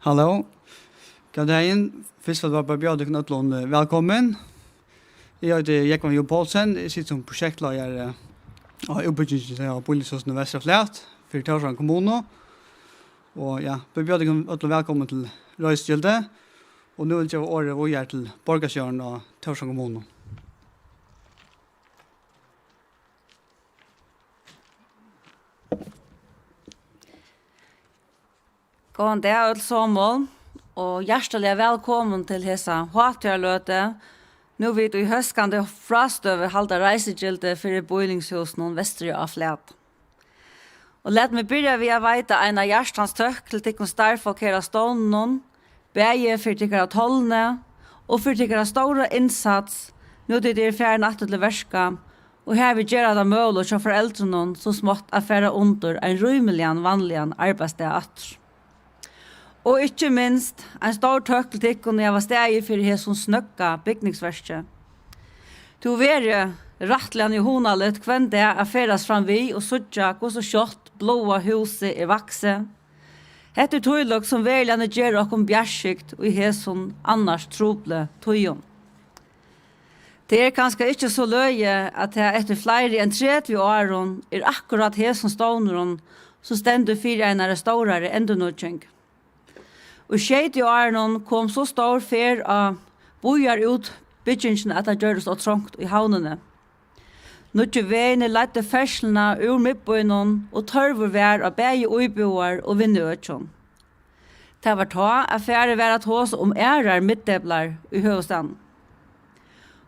Hallo. God dagen. Først vil jeg bare bjøre dere nødlån velkommen. Jeg heter Jekvann Jo Poulsen. Jeg sitter som prosjektleder av utbyggingen av Bolighusen i Vestre Flæt for Torshavn kommune. Og ja, vi bjør dere nødlån velkommen til Røysgilde. Og nå vil jeg året hvor jeg er til Borgarsjøren av Torshavn kommune. God dag alle sammen, og hjertelig velkommen til hessa Hattjarløte. Nå vil vi høstende frastøve halda reisegilde for Boilingshusen Vestre av Flæt. Og let meg begynne ved å veite en av hjertens tøkk til tikkene starfolk her av stånden, beie for tikkere av tollene, og for tikkere av store innsats, nå til de fjerde natt til verska, og her vil gjøre det mulig til foreldrene så smått affære under en rymelig vanlig arbeidsdag atter. Og ikke minst, en stor tøk til tikkene jeg var steg for det som snøkka bygningsverket. Du være rettelig i hona litt hvem det er ferdes fram vi og suttja hvor så kjøtt blåa huset er vakse. Hette tøylok som velgjerne gjør okkom bjerskikt og i hesson annars troble tøyon. Det er kanskje ikke så løye at det etter flere enn 30 åren er akkurat hesson ståneren som stender for en av større endonøtjeng. Og 60 årene kom så stor fer av bojar ut byggingen at det gjøres og trångt i havnene. Nødje veiene lette ferslene ur midtbøynen og tørver vær av begge uiboer og vinneøtjen. Det var ta affære vær at hos om ærer midtdebler i høvestaden.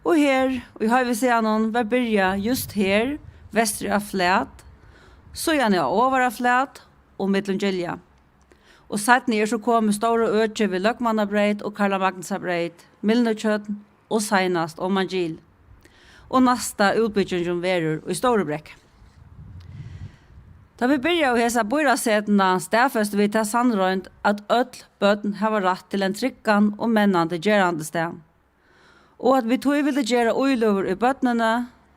Og her, og i høyvescenen, var byrja just her, Vestre av Flæt, så gjerne over av Flæt og Midtlundgilja. Og sedan så kom store økje ved Løkmannabreit og Karla Magnussabreit, Milnøkjøtt og senast og Mangil. Og nasta utbyggingen verur i Storebrekk. Da vi begynte å hese bøyrasetene, stedfeste vi til sannrøynt at ødel bøten har rett til en trykkan og mennende gerande sted. Og at vi tog ville gjøre uilover i bøtnene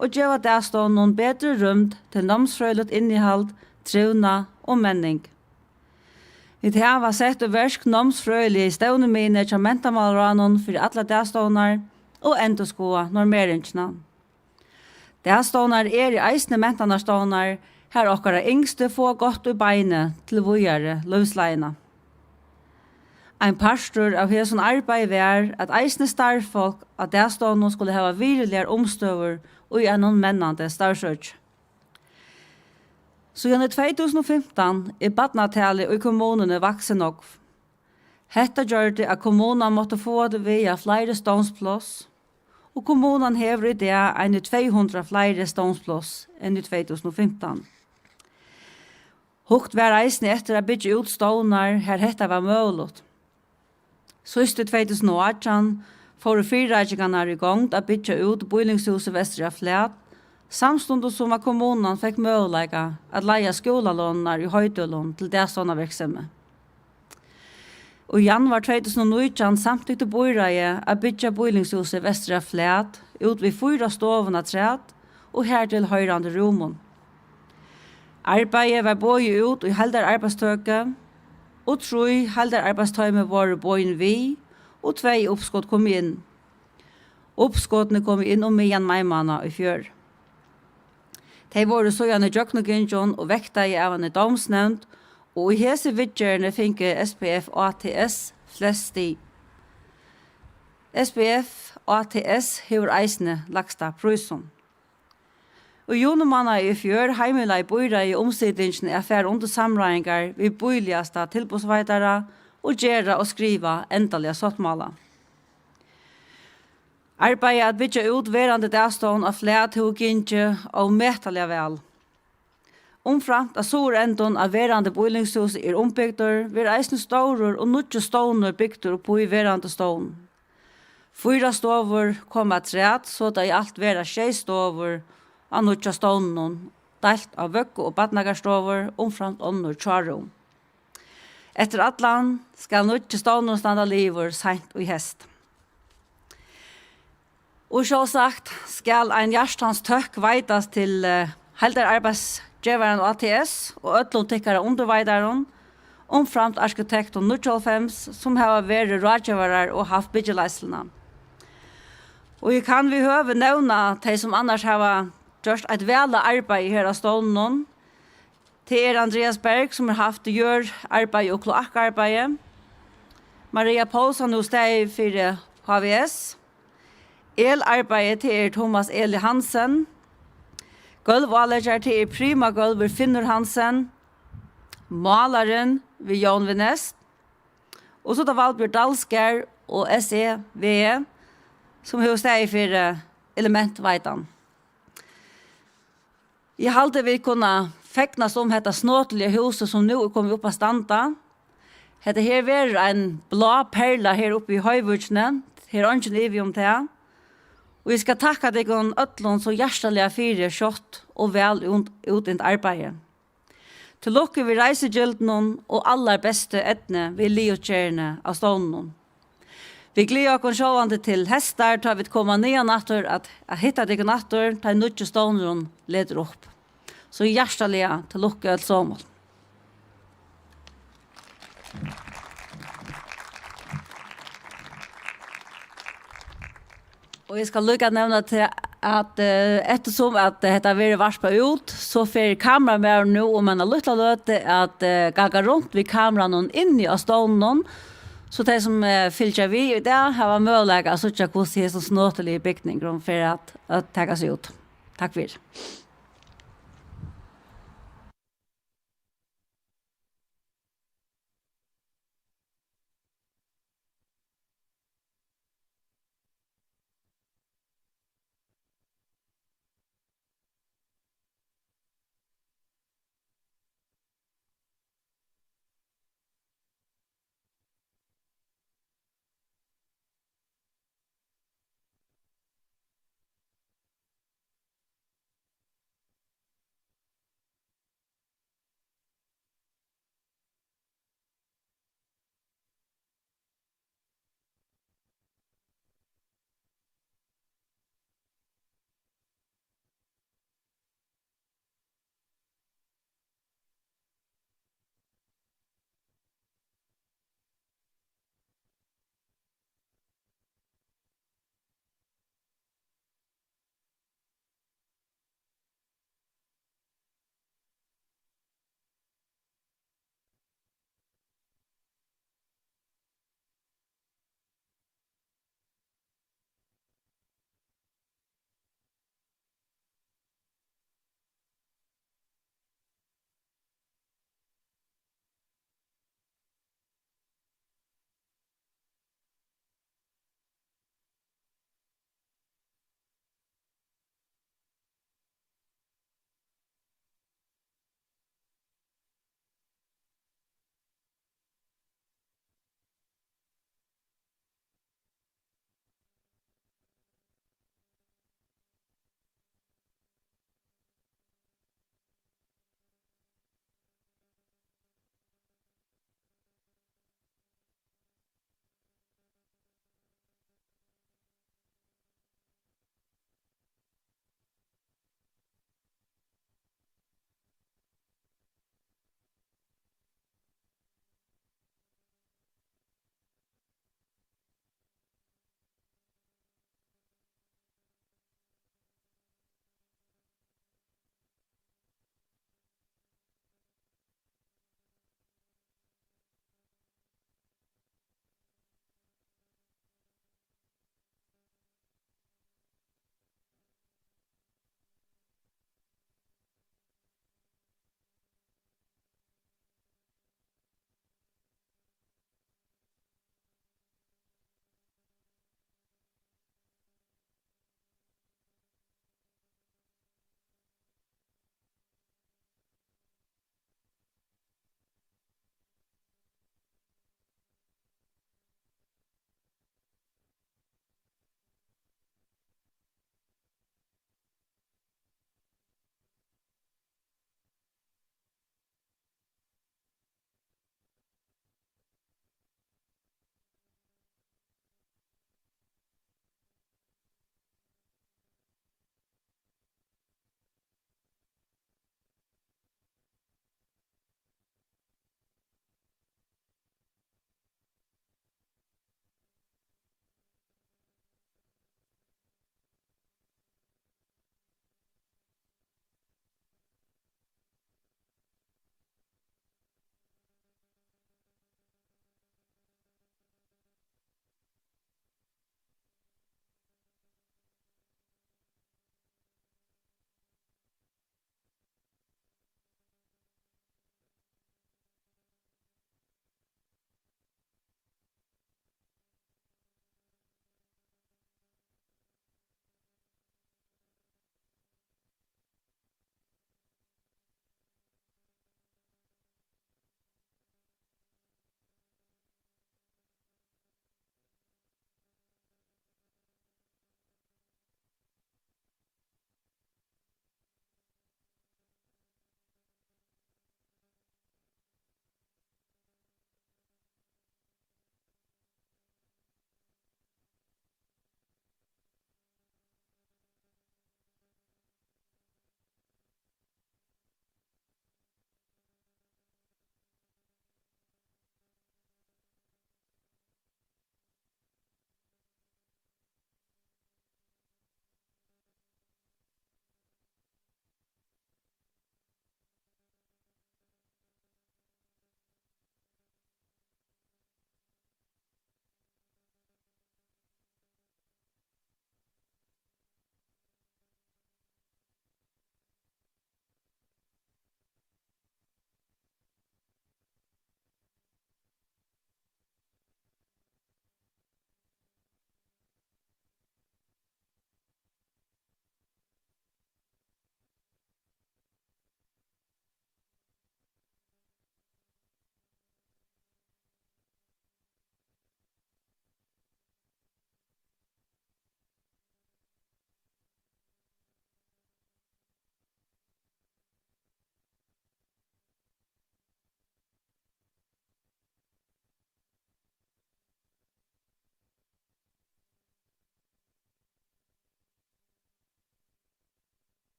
og gjøre det stå noen bedre rømt til namnsfrøylet innehald, truna og menning. Vi har sett og versk nomsfrøylige stående mine til mentamalranen for alle dagståner og endoskoa normeringsene. Dagståner er i eisne mentanarståner her okkara yngste få godt i beinet til vujere løvsleina. Ein pastor av hesson arbeid var at eisne starfolk av dagståner skulle hava virligere omstøver og gjennom mennande starfsøk. Så gjennom 2015 er badnatallet i kommunene vaksen nok. Hetta gjør det at kommunene måtte få det via flere stånsplås, og kommunene hever i det enn 200 flere stånsplås enn i 2015. Hukt var reisende etter å bygge ut stånar her hetta var mulig. Sist i 2018 får fyrreikingene i gang til å bygge ut Boilingshuset Vestre av Flæt, samstundes som at kommunen fikk mulighet at leie skolalånene i Høydølund til det sånne virksomhet. Og i januar 2019 samtidig bøyreie å bygge Boilingshuset Vestre Flæt ut ved 4 stovene træt og hertil høyrande rommen. Arbeidet var både ut i helder arbeidstøke, og 3 helder arbeidstøyme var bøyen vi, og 2 oppskott kom inn. Oppskottene kom inn om igjen meimanna i fjør. De var så gjerne Jøknogynjon og vekta i av en domsnevnt, og i hese vidgjørende finke SPF og ATS flest i. SPF og ATS hever eisne lagsta prøysom. Og jonemanna i fjør heimela i bøyra i omsidingen er fær under samreinger vi bøyligasta tilbosveidere og gjøre og skriva endelige sottmala. Arbeidet at bytja ut verande dagstånd av Flæt og gynnje og metalja vel. Omframt av sår endon av verande boilingshus er ombygder, vil eisne stårer og nutje ståner bygder på i verande stånd. 4 stover kom at træt, så det i alt vera 6 stover av nutje stånden, delt av vøkko og badnagarstover, omframt ånder tjarum. Etter atlan skal nutje stånden standa liver seint og i hest. Og selvsagt skal en hjertans tøkk veitas til helder arbeidsgiveren og ATS og ødlom tikkere underveideren omframt arkitekt og 95 som har vært rådgjøvere og haft byggeleislene. Og jeg kan vi høve nevne de som annars har gjort et veldig arbeid her av stålen. Det Andreas Berg som har haft arbeid og kloakkarbeid. Maria Paulsson hos deg for HVS. Elarbeidet til Thomas Eli Hansen. Gulvanlegger til Prima Gulver Finnur Hansen. Malaren ved Jan Vinest. Og så da Valbjørn Dalskær og SEV som hos deg for elementveitan. Jeg halte vi kunne feknas om dette snåtelige huset som nå er kommet opp av standa. Dette her var en blå perla her oppe i høyvudsene. Her er ikke liv om det. Og jeg skal takke deg om øtlån så hjertelig fire kjøtt og vel utint arbeidet. Til lukke vi reisegylden og aller beste etne vi liokjerne av stånden. Vi gleder oss sjåvande til hester, tar vi komme nye natter at hitta deg natter, tar nødje stånden leder opp. Så hjertelig til lukke et sommer. Og jeg skal lukke nevne til at ettersom at dette vil varspe ut, så får kamera med nå om en har lyttet løte at gaga rundt ved kameraen inni av stånden. Så de som fyller vi i det har mulighet å sitte hvordan det er så snåtelig bygning for at ta seg ut. Takk for det.